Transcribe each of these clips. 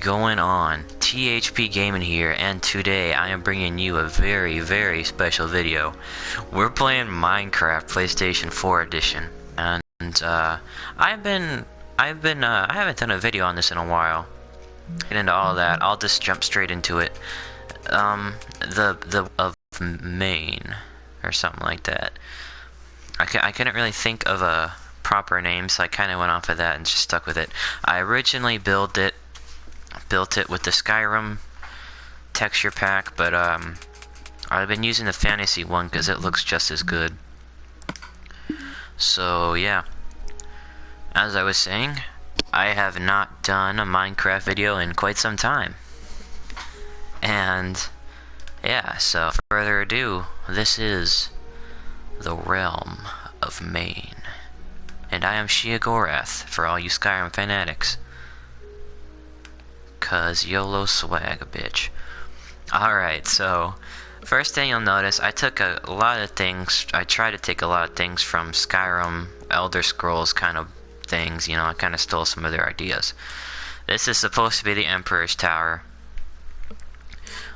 Going on? THP Gaming here, and today I am bringing you a very, very special video. We're playing Minecraft PlayStation 4 Edition, and I haven't done a video on this in a while. Get into all of that. I'll just jump straight into it. The of Maine or something like that. I couldn't really think of a proper name, so I kind of went off of that and just stuck with it. I originally built it with the Skyrim texture pack, but I've been using the fantasy one because it looks just as good. So yeah, as I was saying, I have not done a Minecraft video in quite some time, and yeah, so without further ado, this is the realm of Maine, and I am Sheogorath for all you Skyrim fanatics. Cause YOLO swag, bitch. Alright, so first thing you'll notice, I took a lot of things, I tried to take a lot of things from Skyrim, Elder Scrolls kind of things, you know, I kind of stole some of their ideas. This is supposed to be the Emperor's Tower.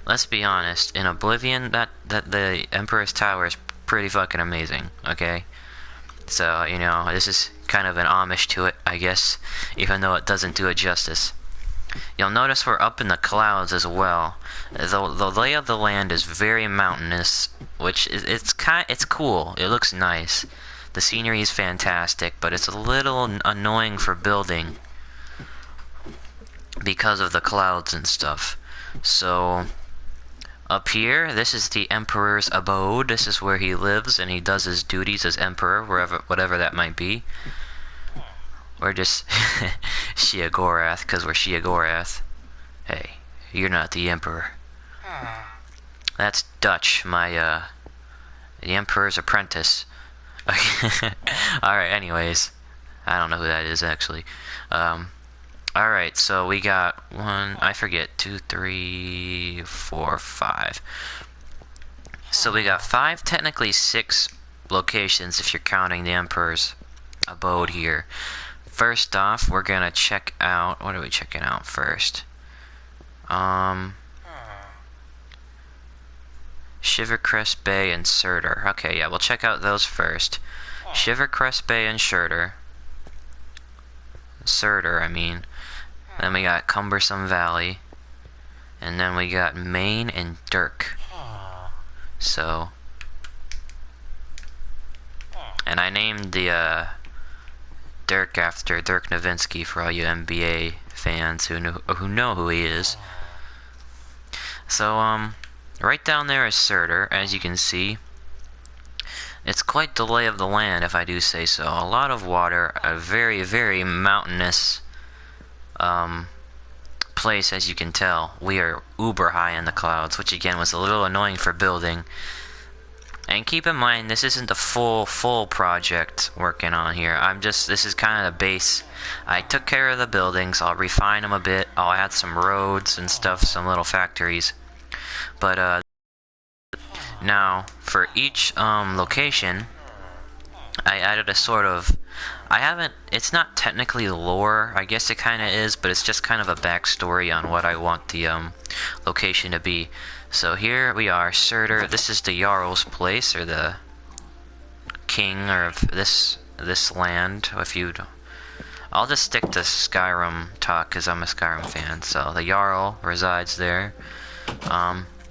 Let's be honest, in Oblivion, that the Emperor's Tower is pretty fucking amazing, okay? So, you know, this is kind of an homage to it, I guess, even though it doesn't do it justice. You'll notice we're up in the clouds as well. The lay of the land is very mountainous, which is it's cool. It looks nice. The scenery is fantastic, but it's a little annoying for building because of the clouds and stuff. So up here, this is the Emperor's abode. This is where he lives and he does his duties as Emperor, whatever that might be. We're just Sheogorath, because we're Sheogorath. Hey, you're not the Emperor. That's Dutch, the Emperor's apprentice. Alright, anyways. I don't know who that is, actually. Alright, so we got 2, 3, 4, 5. So we got 5, technically 6 locations if you're counting the Emperor's abode here. First off, we're gonna check out, what are we checking out first? Shivercrest Bay and Surtur. Okay, yeah, we'll check out those first. Shivercrest Bay and Surtur, I mean. Then we got Cumbersome Valley. And then we got Maine and Dirk. So, and I named the, Dirk after Dirk Nowitzki for all you NBA fans who know who he is. So right down there is Surtur, as you can see. It's quite the lay of the land, if I do say so. A lot of water, a very, very mountainous place, as you can tell. We are uber high in the clouds, which again was a little annoying for building. And keep in mind, this isn't the full project working on here. This is kind of the base. I took care of the buildings. I'll refine them a bit. I'll add some roads and stuff, some little factories. But, now, for each, location, I added a sort of, it's not technically lore. I guess it kind of is, but it's just kind of a backstory on what I want the, location to be. So here we are, Surtur. This is the Jarl's place, or the king of this land. I'll just stick to Skyrim talk because I'm a Skyrim fan. So the Jarl resides there.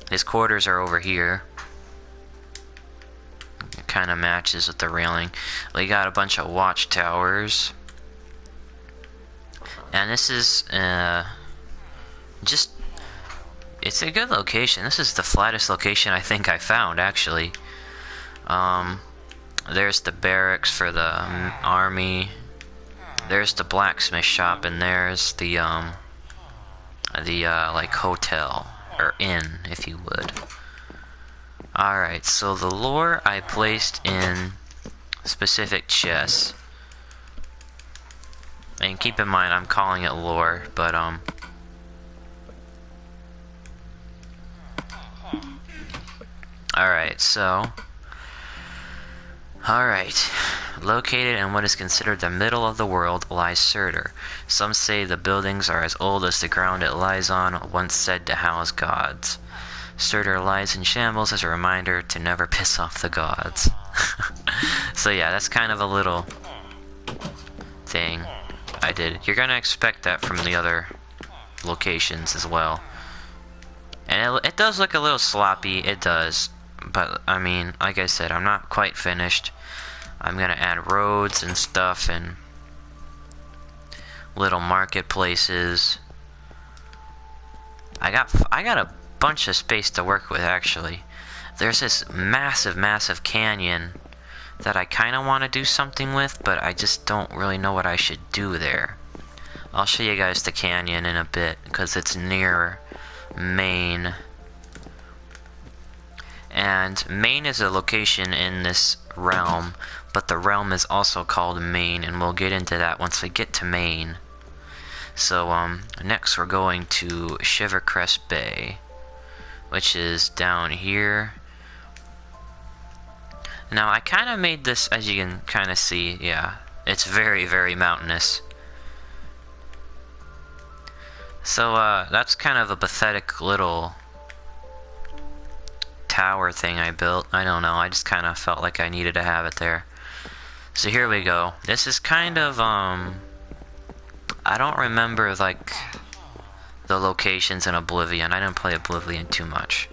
His quarters are over here. It kind of matches with the railing. We got a bunch of watchtowers, and this is just. It's a good location. This is the flattest location I think I found, actually. There's the barracks for the army. There's the blacksmith shop, and there's the like hotel or inn, if you would. Alright, so the lore I placed in specific chests. And keep in mind, I'm calling it lore, but alright, so... Alright. Located in what is considered the middle of the world lies Surtur. Some say the buildings are as old as the ground it lies on, once said to house gods. Surtur lies in shambles as a reminder to never piss off the gods. So yeah, that's kind of a little thing I did. You're gonna expect that from the other locations as well. And it does look a little sloppy, it does. But, I mean, like I said, I'm not quite finished. I'm gonna add roads and stuff and little marketplaces. I got a bunch of space to work with, actually. There's this massive canyon that I kind of want to do something with, but I just don't really know what I should do there. I'll show you guys the canyon in a bit, because it's near Maine. And Maine is a location in this realm, but the realm is also called Maine, and we'll get into that once we get to Maine. So, next we're going to Shivercrest Bay, which is down here. Now, I kind of made this, as you can kind of see, yeah, it's very mountainous. So, that's kind of a pathetic little tower thing I built. I don't know, I just kind of felt like I needed to have it there. So here we go. This is kind of, I don't remember, like, the locations in Oblivion. I didn't play Oblivion too much.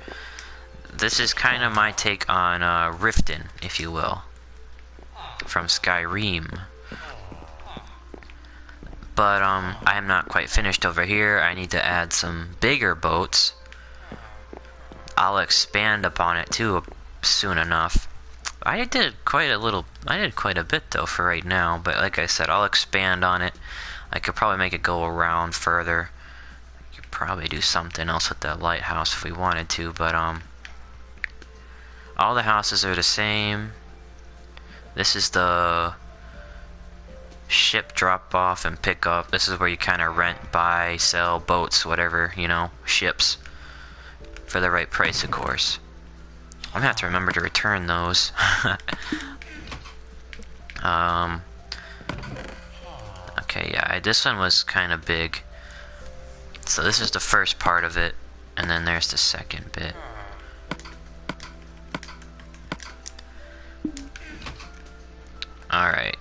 This is kind of my take on, Riften, if you will, from Skyrim. But, I am not quite finished over here. I need to add some bigger boats. I'll expand upon it, too, soon enough. I did quite a bit, though, for right now. But, like I said, I'll expand on it. I could probably make it go around further. I could probably do something else with that lighthouse if we wanted to, but, all the houses are the same. This is the ship drop off and pick up. This is where you kind of rent, buy, sell boats, whatever, you know, ships. For the right price, of course. I'm gonna have to remember to return those. Okay, yeah, this one was kind of big. So this is the first part of it, and then there's the second bit. Alright,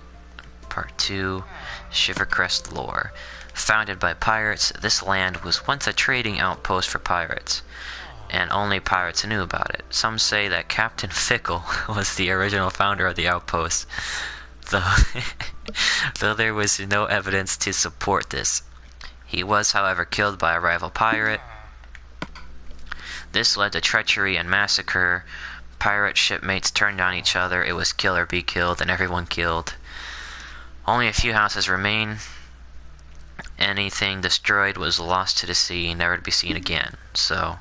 part 2, Shivercrest lore. Founded by pirates, this land was once a trading outpost for pirates, and only pirates knew about it. Some say that Captain Fickle was the original founder of the outpost, though there was no evidence to support this. He was, however, killed by a rival pirate. This led to treachery and massacre. Pirate shipmates turned on each other. It was kill or be killed, and everyone killed. Only a few houses remain. Anything destroyed was lost to the sea, never to be seen again. So,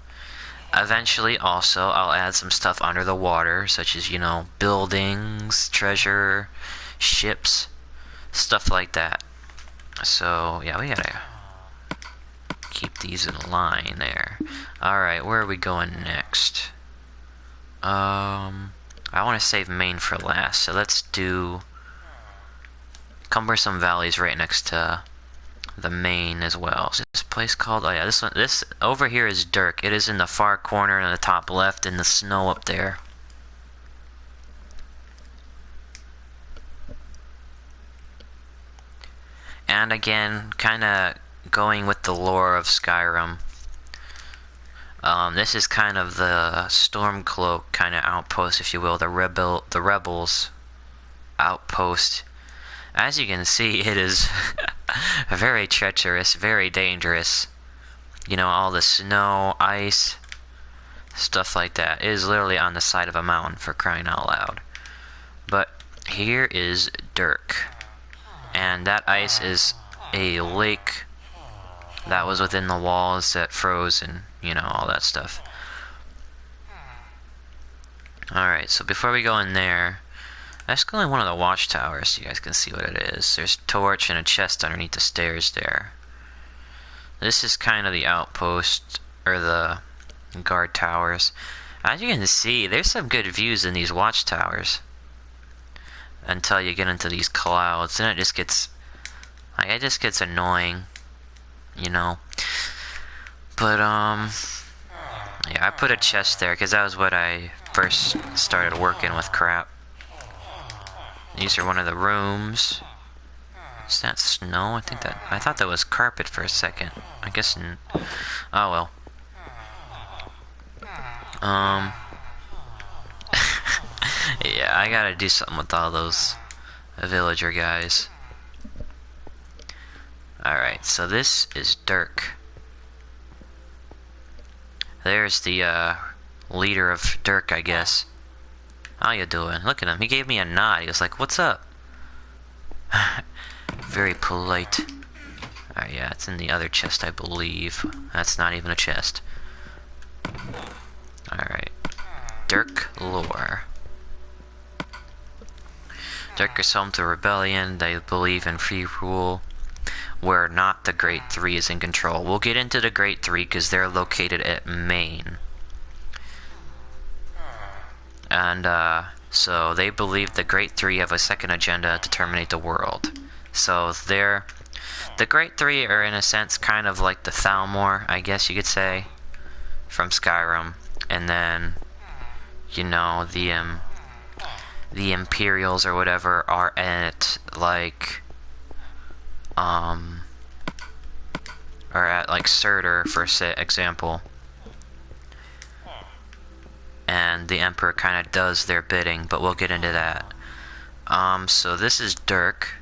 eventually, also, I'll add some stuff under the water, such as, you know, buildings, treasure, ships, stuff like that. So, yeah, we gotta keep these in line there. Alright, where are we going next? I want to save Maine for last, so let's do Cumbersome Valley's right next to the Maine as well. So this place called, oh yeah, this over here is Dirk. It is in the far corner in the top left in the snow up there. And again, kind of going with the lore of Skyrim. This is kind of the Stormcloak kind of outpost, if you will, the rebels outpost. As you can see, it is very treacherous, very dangerous. You know, all the snow, ice, stuff like that. It is literally on the side of a mountain, for crying out loud. But here is Dirk. And that ice is a lake that was within the walls that froze and, you know, all that stuff. Alright, so before we go in there, let's go in one of the watchtowers so you guys can see what it is. There's a torch and a chest underneath the stairs there. This is kind of the outpost, or the guard towers. As you can see, there's some good views in these watchtowers. until you get into these clouds, and it just gets annoying, you know. But yeah, I put a chest there because that was what I first started working with crap. These are one of the rooms. Is that snow? I thought that was carpet for a second. I guess oh well. Yeah, I gotta do something with all those villager guys. Alright, so this is Dirk. There's the leader of Dirk, I guess. How you doing? Look at him. He gave me a nod. He was like, "What's up?" Very polite. Alright, yeah, it's in the other chest, I believe. That's not even a chest. Alright. Dirk lore. Dirk is home to rebellion. They believe in free rule, where not the Great Three is in control. We'll get into the Great Three because they're located at Maine. And so they believe the Great Three have a second agenda to terminate the world. So the Great Three are in a sense kind of like the Thalmor, I guess you could say, from Skyrim. And then, you know, the Imperials or whatever are at like Surtur, for example. And the Emperor kind of does their bidding, but we'll get into that. So this is Dirk.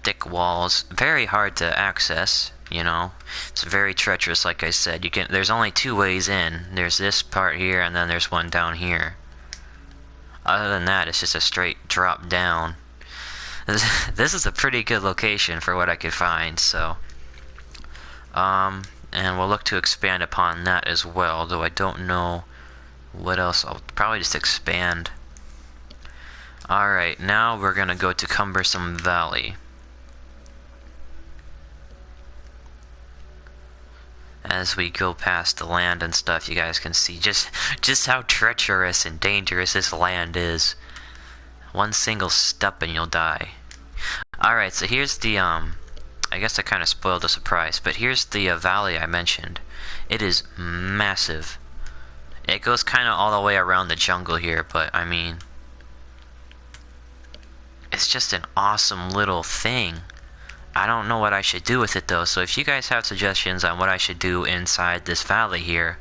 Thick walls, very hard to access, you know. It's very treacherous, like I said. There's only two ways in. There's this part here, and then there's one down here. Other than that, it's just a straight drop down. This is a pretty good location for what I could find, so and we'll look to expand upon that as well, though I don't know what else. I'll probably just expand. Alright, now we're gonna go to Cumbersome Valley. As we go past the land and stuff, you guys can see just how treacherous and dangerous this land is. One single step and you'll die. Alright, so here's the, I guess I kind of spoiled the surprise, but here's the valley I mentioned. It is massive. It goes kind of all the way around the jungle here, but I mean, it's just an awesome little thing. I don't know what I should do with it though, so if you guys have suggestions on what I should do inside this valley here,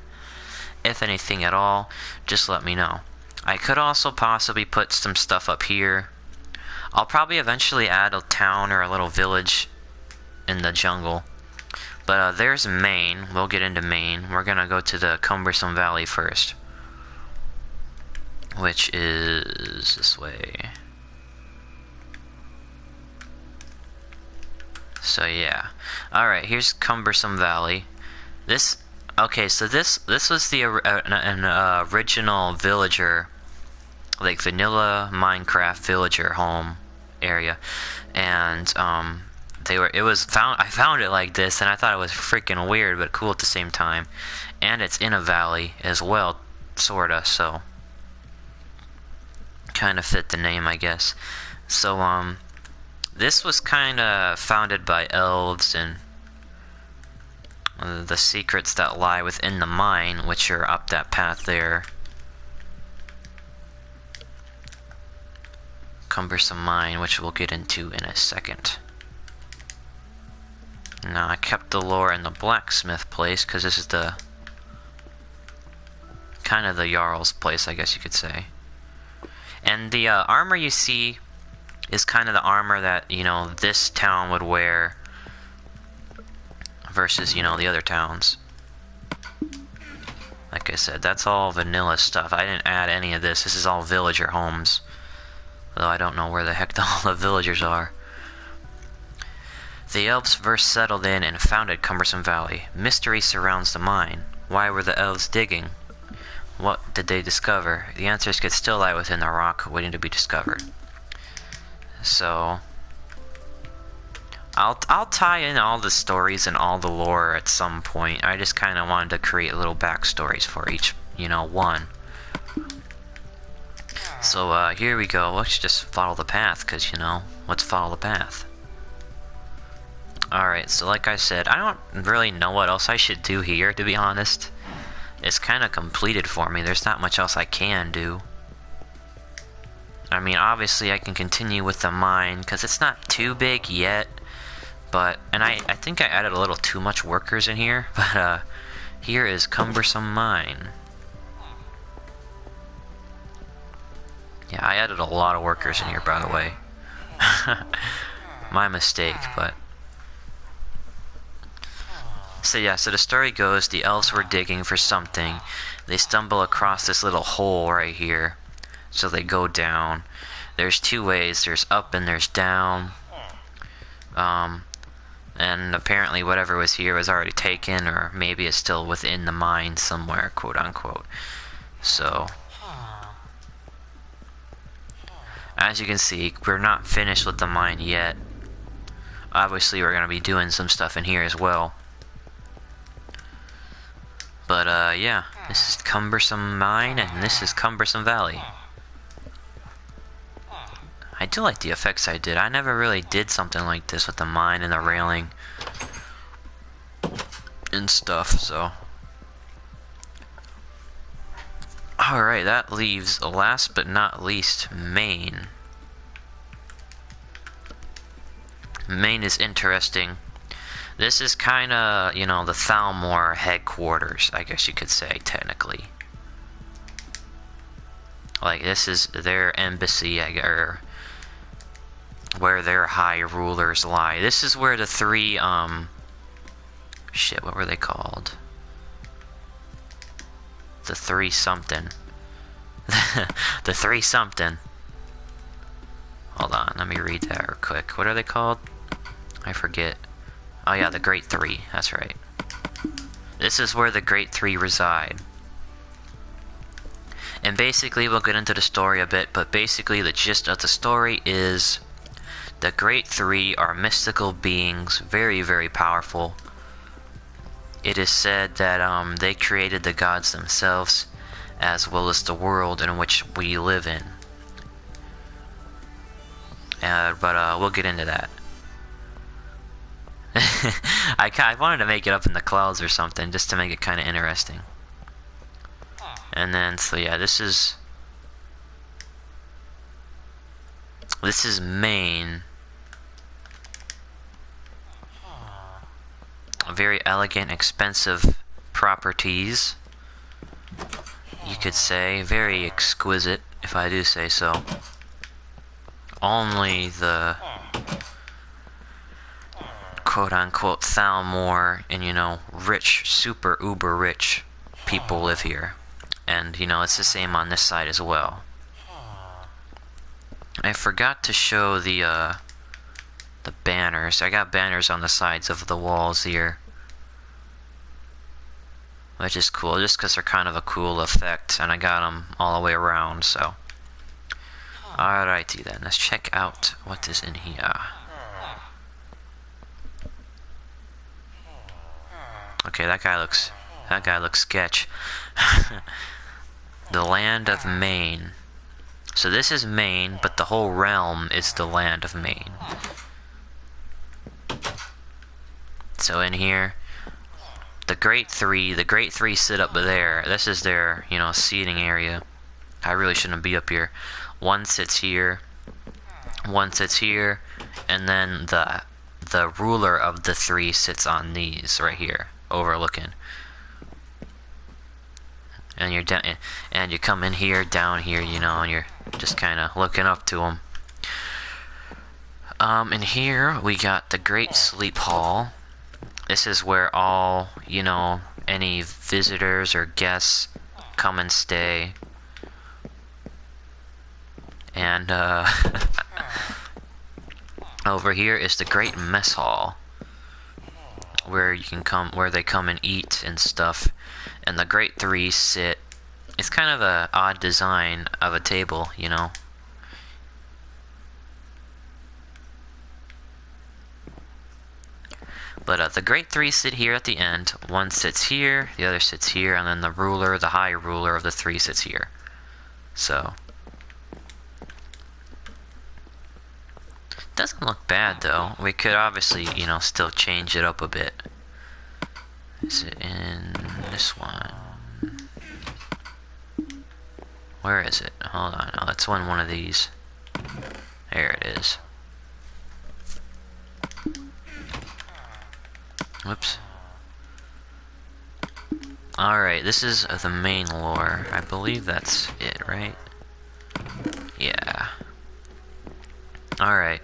if anything at all, just let me know. I could also possibly put some stuff up here. I'll probably eventually add a town or a little village in the jungle. But there's Maine. We'll get into Maine. We're gonna go to the Cumbersome Valley first, which is this way. So yeah. Alright, here's Cumbersome Valley. Okay, so this was the original villager, like vanilla Minecraft villager home area, and I found it like this, and I thought it was freaking weird but cool at the same time. And it's in a valley as well, sorta, so kind of fit the name, I guess. So this was kind of founded by elves and the secrets that lie within the mine, which are up that path there. Cumbersome Mine, which we'll get into in a second. Now, I kept the lore in the blacksmith place, because this is the kind of the Jarl's place, I guess you could say. And the armor you see is kind of the armor that, you know, this town would wear versus, you know, the other towns. Like I said, that's all vanilla stuff. I didn't add any of this. This is all villager homes. Though I don't know where the heck all the villagers are. The elves first settled in and founded Cumbersome Valley. Mystery surrounds the mine. Why were the elves digging? What did they discover? The answers could still lie within the rock, waiting to be discovered. So I'll tie in all the stories and all the lore at some point. I just kind of wanted to create little backstories for each, you know, one. So, here we go. Let's just follow the path, because, you know, let's follow the path. Alright, so like I said, I don't really know what else I should do here, to be honest. It's kind of completed for me. There's not much else I can do. I mean, obviously I can continue with the mine, because it's not too big yet. But, and I think I added a little too much workers in here, but, here is cumbersome mine. Yeah, I added a lot of workers in here, by the way. My mistake, but... So yeah, so the story goes, the elves were digging for something. They stumble across this little hole right here. So they go down. There's two ways, there's up and there's down. And apparently whatever was here was already taken, or maybe it's still within the mine somewhere, quote unquote. So... as you can see, we're not finished with the mine yet. Obviously, we're going to be doing some stuff in here as well. But, yeah. This is Cumbersome Mine, and this is Cumbersome Valley. I do like the effects I did. I never really did something like this with the mine and the railing and stuff, so... Alright, that leaves, last but not least, Maine. Maine is interesting. This is kinda, you know, the Thalmor headquarters, I guess you could say, technically. Like, this is their embassy, or where their high rulers lie. This is where the three, shit, what were they called? The three something. The three something. Hold on, let me read that real quick. What are they called? I forget. Oh yeah, the Great Three, that's right. This is where the Great Three reside. And basically, we'll get into the story a bit, but basically the gist of the story is the Great Three are mystical beings, very, very powerful. It is said that they created the gods themselves, as well as the world in which we live in. But we'll get into that. I wanted to make it up in the clouds or something, just to make it kind of interesting. And then, so yeah, this is Maine. Very elegant, expensive properties, you could say. Very exquisite, if I do say so. Only the quote-unquote Thalmor and, you know, rich, super uber rich people live here. And, you know, it's the same on this side as well. I forgot to show the banners. I got banners on the sides of the walls here, which is cool, just because they're kind of a cool effect, and I got them all the way around, so. Alrighty then, let's check out what is in here. Okay, that guy looks sketch. The land of Maine. So this is Maine, but the whole realm is the land of Maine. So in here, the Great Three sit up there. This is their, you know, seating area. I really shouldn't be up here. One sits here, one sits here, and then the ruler of the three sits on these right here, overlooking. And you're down, and you come in here, down here, you know, and you're just kind of looking up to them. In here we got the Great Sleep Hall. This is where all, you know, any visitors or guests come and stay. And, over here is the Great Mess Hall, where you can come, where they come and eat and stuff. And the Great Three sit. It's kind of a odd design of a table, you know. But the Great Three sit here at the end. One sits here, the other sits here, and then the ruler, the high ruler of the three sits here. So, doesn't look bad though. We could obviously, you know, still change it up a bit. Is it in this one? Where is it? Hold on. Oh, it's in one of these. There it is. Whoops. Alright, this is the main lore. I believe that's it, right? Yeah. Alright.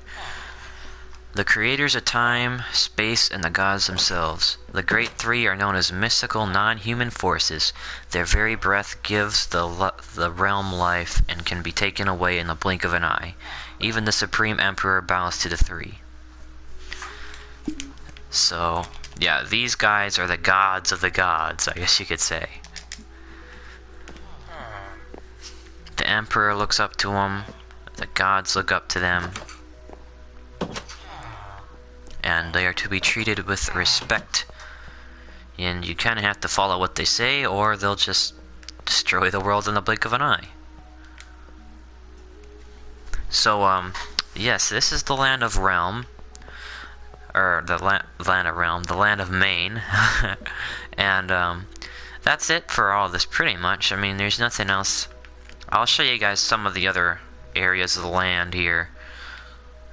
The creators of time, space, and the gods themselves. The Great Three are known as mystical, non-human forces. Their very breath gives the realm life and can be taken away in the blink of an eye. Even the Supreme Emperor bows to the Three. So, yeah, these guys are the gods of the gods, I guess you could say. The Emperor looks up to them. The gods look up to them. And they are to be treated with respect. And you kind of have to follow what they say, or they'll just destroy the world in the blink of an eye. So, yes, this is the land of Realm. Or, the land of Realm, the land of Maine. And, that's it for all this, pretty much. I mean, there's nothing else. I'll show you guys some of the other areas of the land here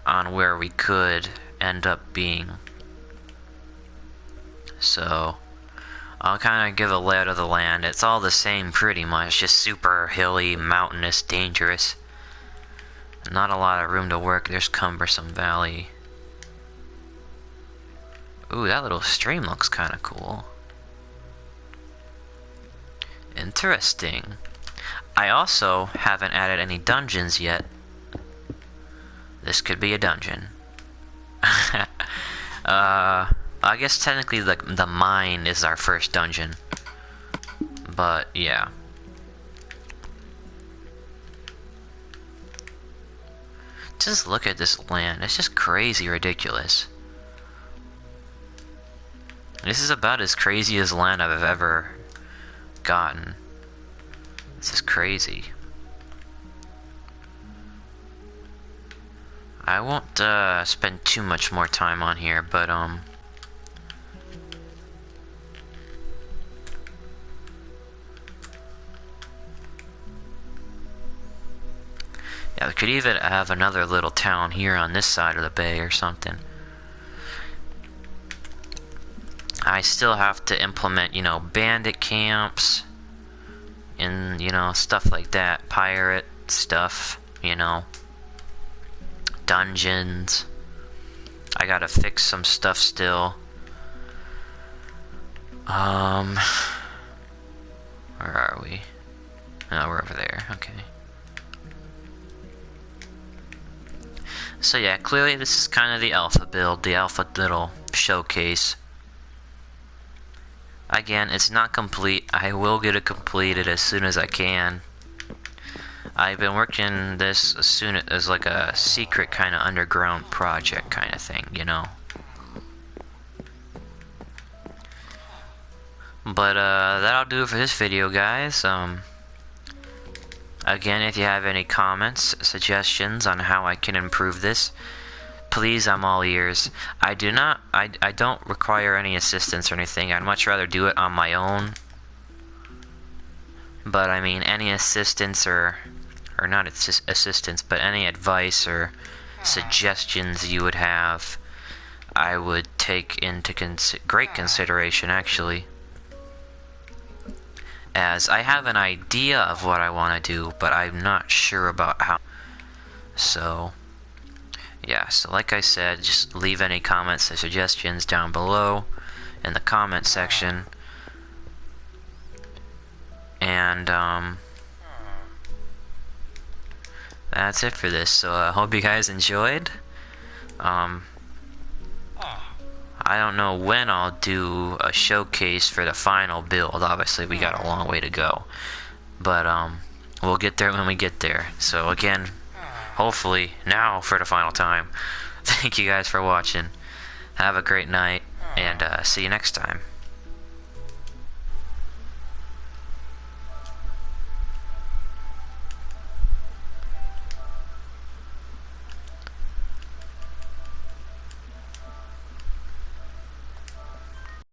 on where we could end up being. So, I'll kind of give a layout of the land. It's all the same pretty much, just super hilly, mountainous, dangerous. Not a lot of room to work. There's Cumbersome Valley. Ooh, that little stream looks kind of cool. Interesting. I also haven't added any dungeons yet. This could be a dungeon. I guess technically the mine is our first dungeon. But, yeah. Just look at this land. It's just crazy ridiculous. This is about as crazy as land I've ever gotten. This is crazy. I won't spend too much more time on here, but yeah, we could even have another little town here on this side of the bay or something. I still have to implement, you know, bandit camps and, you know, stuff like that, pirate stuff, you know. Dungeons. I gotta fix some stuff still. Where are we? Oh, we're over there. Okay. So yeah, clearly this is kind of the alpha build, the alpha little showcase. Again, it's not complete. I will get it completed as soon as I can. I've been working this as soon as like a secret kind of underground project kind of thing, you know. But that'll do it for this video, guys. Again, if you have any comments, suggestions on how I can improve this, please, I'm all ears. I don't require any assistance or anything. I'd much rather do it on my own. But I mean, any assistance or not assistance, but any advice or suggestions you would have, I would take into great consideration, actually. As I have an idea of what I want to do, but I'm not sure about how. So, yeah, so like I said, just leave any comments or suggestions down below in the comment section. And, that's it for this. So I hope you guys enjoyed. I don't know when I'll do a showcase for the final build. Obviously, we got a long way to go. But, we'll get there when we get there. So again, hopefully, now for the final time. Thank you guys for watching. Have a great night, and see you next time.